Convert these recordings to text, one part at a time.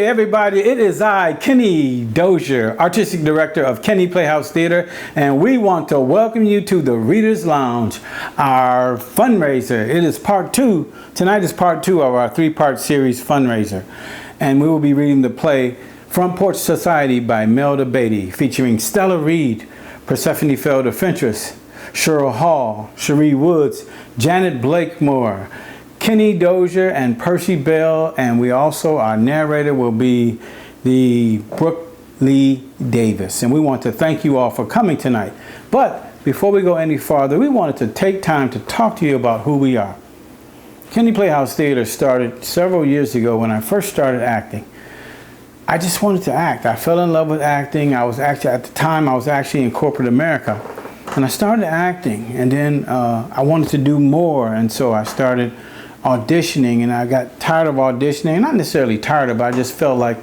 everybody, it is I, Kenny Dozier, Artistic Director of Kennie Playhouse Theater, and we want to welcome you to the Reader's Lounge, our fundraiser. It is part two. Tonight is part two of our three-part series fundraiser, and we will be reading the play Front Porch Society by Melda Beatty, featuring Stella Reed, Persephone Felder Fentress, Cheryl Hall, Cherie Woods, Janet Blakemore, Kenny Dozier, and Percy Bell, and we also, our narrator will be the Brooke Lee Davis. And we want to thank you all for coming tonight. But before we go any farther, we wanted to take time to talk to you about who we are. Kennie Playhouse Theater started several years ago when I first started acting. I just wanted to act. I fell in love with acting. I was actually, at the time, I was actually in corporate America. And I started acting, and then I wanted to do more, and so I started auditioning, and I got tired of auditioning. Not necessarily tired of it, I just felt like,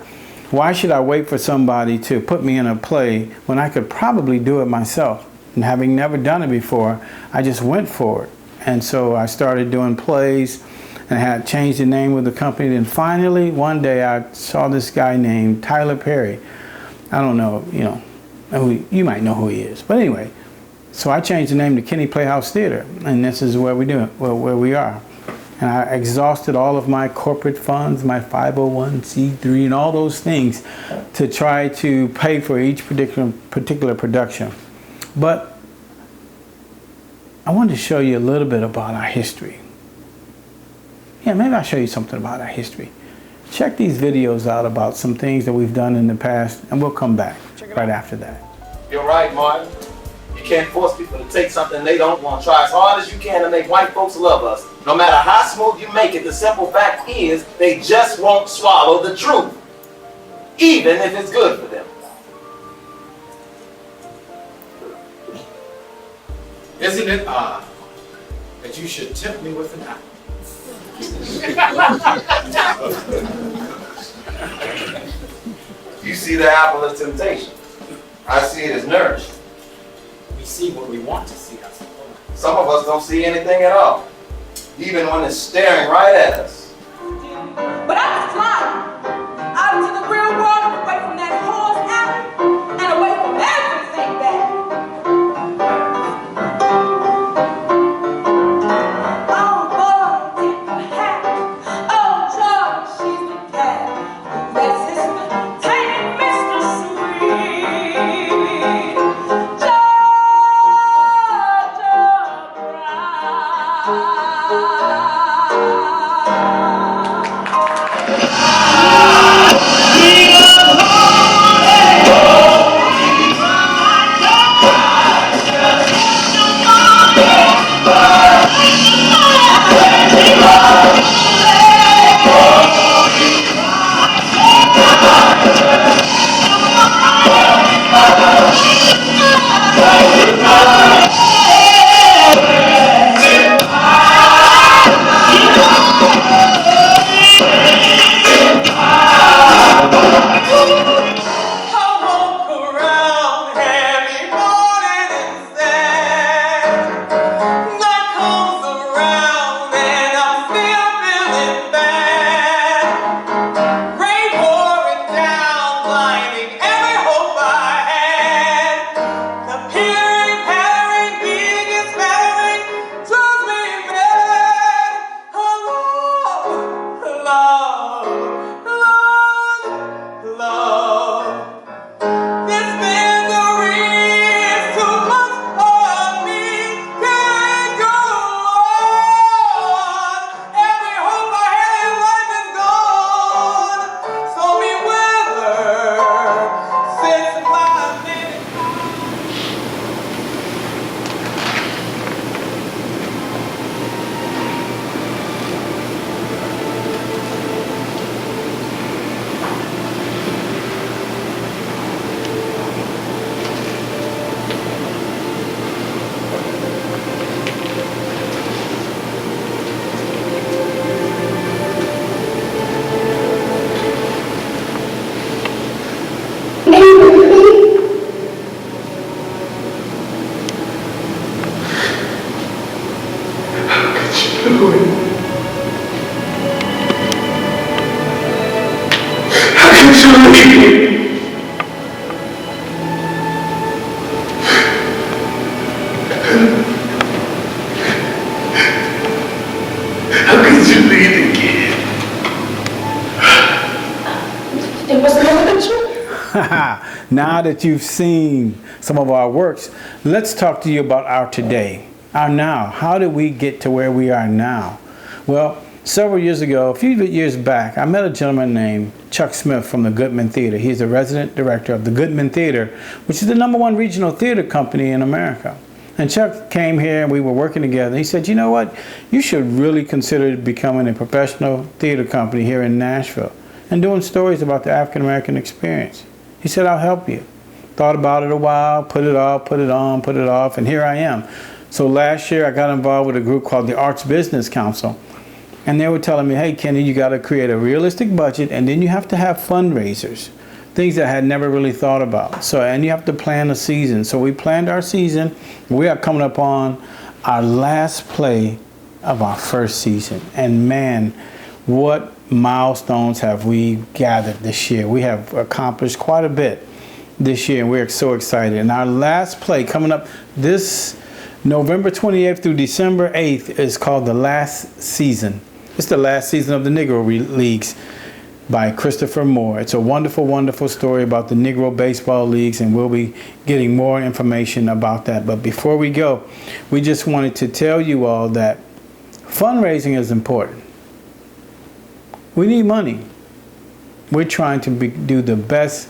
why should I wait for somebody to put me in a play when I could probably do it myself? And having never done it before, I just went for it. And so I started doing plays, and I had changed the name of the company. And finally, one day, I saw this guy named Tyler Perry. I don't know, you might know who he is. But anyway, so I changed the name to Kennie Playhouse Theater, and this is where we do it, where we are. And I exhausted all of my corporate funds, my 501c3, and all those things to try to pay for each particular production. But I wanted to show you a little bit about our history. Yeah, maybe I'll show you something about our history. Check these videos out about some things that we've done in the past, and we'll come back right after that. You're right, Martin. You can't force people to take something they don't want. Try as hard as you can to make white folks love us. No matter how smooth you make it, the simple fact is they just won't swallow the truth, even if it's good for them. Isn't it odd that you should tempt me with an apple? You see the apple as temptation. I see it as nourishment. We see what we want to see, I suppose. Some of us don't see anything at all, even when it's staring right at us. But I was flying out into the real world, away from that horse apple and away from everything bad. Oh, boy, take the hat. Oh, George, she's the cat. Red sister, take it, Mr. Sweet. How leave me? How could you leave the kid? It was never the truth. Now that you've seen some of our works, let's talk to you about our today, our now. How did we get to where we are now? Well, several years ago, a few years back, I met a gentleman named Chuck Smith from the Goodman Theater. He's the resident director of the Goodman Theater, which is the #1 regional theater company in America. And Chuck came here and we were working together. He said, you know what? You should really consider becoming a professional theater company here in Nashville and doing stories about the African American experience. He said, I'll help you. Thought about it a while, put it off, put it on, put it off, and here I am. So last year I got involved with a group called the Arts Business Council. And they were telling me, hey, Kenny, you got to create a realistic budget, and then you have to have fundraisers, things that I had never really thought about. So, and you have to plan a season. So we planned our season. We are coming up on our last play of our first season. And man, what milestones have we gathered this year? We have accomplished quite a bit this year, and we're so excited. And our last play coming up this November 28th through December 8th is called The Last Season. It's the last season of the Negro Leagues by Christopher Moore. It's a wonderful, wonderful story about the Negro Baseball Leagues, and we'll be getting more information about that. But before we go, we just wanted to tell you all that fundraising is important. We need money. We're trying to do the best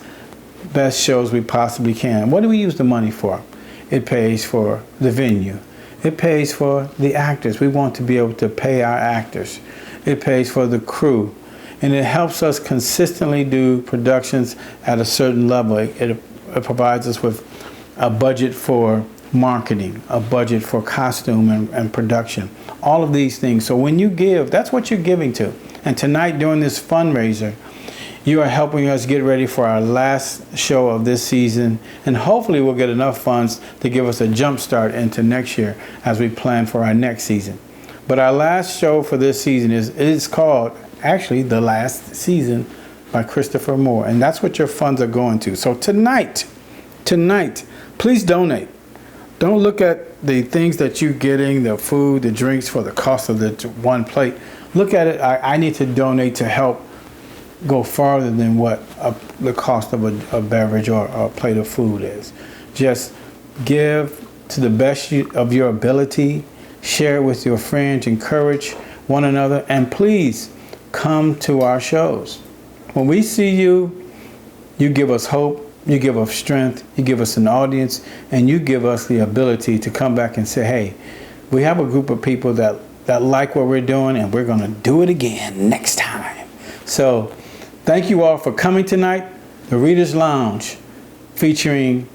shows we possibly can. What do we use the money for? It pays for the venue. It pays for the actors. We want to be able to pay our actors. It pays for the crew. And it helps us consistently do productions at a certain level. It provides us with a budget for marketing, a budget for costume and production. All of these things. So when you give, that's what you're giving to. And tonight during this fundraiser, you are helping us get ready for our last show of this season, and hopefully we'll get enough funds to give us a jump start into next year as we plan for our next season. But our last show for this season is called, actually, The Last Season by Christopher Moore, and that's what your funds are going to. So tonight, please donate. Don't look at the things that you're getting, the food, the drinks for the cost of the one plate. Look at it, I need to donate to help go farther than what the cost of a beverage or a plate of food is. Just give to the best of your ability, share it with your friends, encourage one another, and please come to our shows. When we see you, you give us hope, you give us strength, you give us an audience, and you give us the ability to come back and say, hey, we have a group of people that like what we're doing, and we're going to do it again next time. So thank you all for coming tonight. The Reader's Lounge, featuring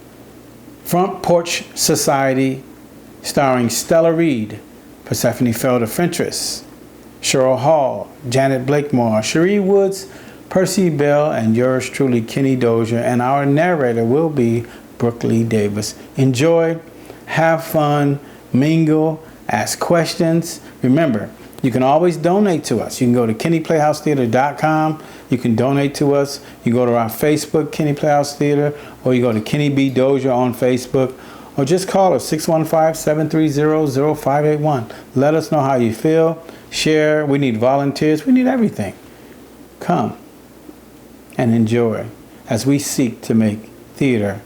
Front Porch Society, starring Stella Reed, Persephone Felder Fentress, Cheryl Hall, Janet Blakemore, Cherie Woods, Percy Bell, and yours truly, Kenny Dozier. And our narrator will be Brooke Lee Davis. Enjoy, have fun, mingle, ask questions. Remember, you can always donate to us. You can go to kennyplayhousetheater.com. You can donate to us. You go to our Facebook, Kenny Playhouse Theater, or you go to Kenny B. Dozier on Facebook, or just call us 615-730-0581. Let us know how you feel. Share. We need volunteers. We need everything. Come and enjoy as we seek to make theater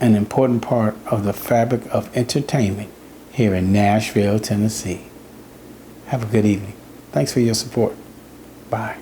an important part of the fabric of entertainment here in Nashville, Tennessee. Have a good evening. Thanks for your support. Bye.